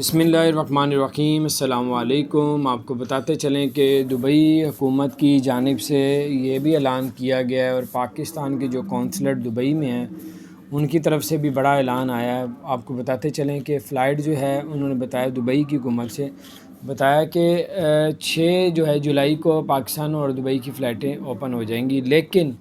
بسم اللہ الرحمن الرحیم۔ السلام علیکم۔ آپ کو بتاتے چلیں کہ دبئی حکومت کی جانب سے یہ بھی اعلان کیا گیا ہے اور پاکستان کے جو کونسلر دبئی میں ہیں ان کی طرف سے بھی بڑا اعلان آیا ہے۔ آپ کو بتاتے چلیں کہ فلائٹ جو ہے انہوں نے بتایا دبئی کی حکومت سے بتایا کہ 6 جو ہے جولائی کو پاکستان اور دبئی کی فلائٹیں اوپن ہو جائیں گی، لیکن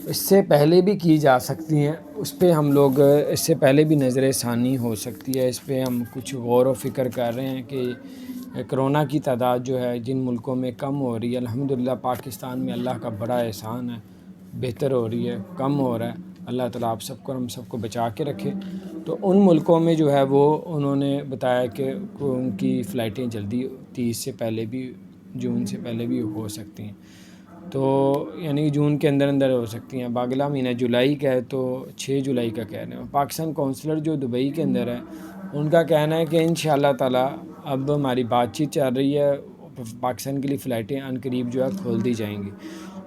اس سے پہلے بھی کی جا سکتی ہیں۔ اس پہ ہم لوگ اس سے پہلے بھی نظر ثانی ہو سکتی ہے، اس پہ ہم کچھ غور و فکر کر رہے ہیں کہ کرونا کی تعداد جو ہے جن ملکوں میں کم ہو رہی ہے، الحمدللہ پاکستان میں اللہ کا بڑا احسان ہے، بہتر ہو رہی ہے، کم ہو رہا ہے۔ اللہ تعالیٰ آپ سب کو ہم سب کو بچا کے رکھے۔ تو ان ملکوں میں جو ہے وہ انہوں نے بتایا کہ ان کی فلائٹیں جلدی 30 سے پہلے بھی، جون سے پہلے بھی ہو سکتی ہیں، تو یعنی جون کے اندر ہو سکتی ہیں۔ اب اگلا مہینہ جولائی کا ہے تو 6 جولائی کا کہہ رہے ہیں۔ پاکستان کونسلر جو دبئی کے اندر ہے ان کا کہنا ہے کہ انشاءاللہ تعالیٰ اب ہماری بات چیت چل رہی ہے، پاکستان کے لیے فلائٹیں عن قریب جو ہے کھول دی جائیں گی۔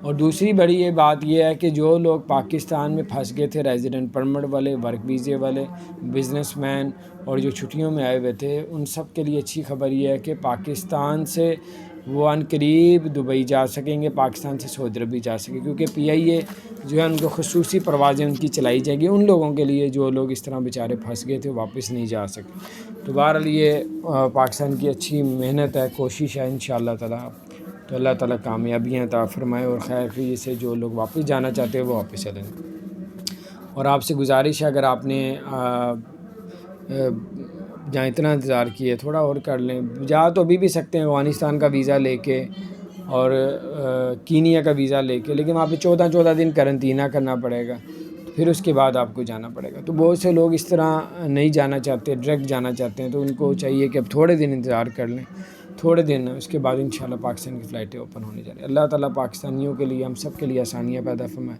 اور دوسری بڑی یہ بات یہ ہے کہ جو لوگ پاکستان میں پھنس گئے تھے، ریزیڈنٹ پرمٹ والے، ورک ویزے والے، بزنس مین اور جو چھٹیوں میں آئے ہوئے تھے، ان سب کے لیے اچھی خبر یہ ہے کہ پاکستان سے وہ عن قریب دبئی جا سکیں گے، پاکستان سے سعودی عرب بھی جا سکیں، کیونکہ PIA جو ہے ان کو خصوصی پروازیں ان کی چلائی جائے گی ان لوگوں کے لیے جو لوگ اس طرح بیچارے پھنس گئے تھے واپس نہیں جا سکے۔ تو بہرحال یہ پاکستان کی اچھی محنت ہے، کوشش ہے، انشاءاللہ تعالیٰ تو اللہ تعالیٰ کامیابیاں عطا فرمائے اور خیر خیریت سے جو لوگ واپس جانا چاہتے ہیں وہ واپس چلیں۔ اور آپ سے گزارش ہے اگر آپ نے جہاں اتنا انتظار کیے تھوڑا اور کر لیں، جا تو ابھی بھی سکتے ہیں افغانستان کا ویزا لے کے اور کینیا کا ویزا لے کے، لیکن وہاں پہ 14 دن قرنطینہ کرنا پڑے گا، پھر اس کے بعد آپ کو جانا پڑے گا۔ تو بہت سے لوگ اس طرح نہیں جانا چاہتے، ڈائریکٹ جانا چاہتے ہیں، تو ان کو چاہیے کہ اب تھوڑے دن انتظار کر لیں، تھوڑے دن، اس کے بعد انشاءاللہ پاکستان کی فلائٹیں اوپن ہونے جا رہی ہیں۔ اللہ تعالیٰ پاکستانیوں کے لیے، ہم سب کے لیے آسانیاں پیدا فرمائے۔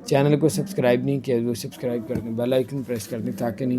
چینل کو سبسکرائب نہیں کیا وہ سبسکرائب کر دیں، بیل آئیکن پریس کر دیں تاکہ نہیں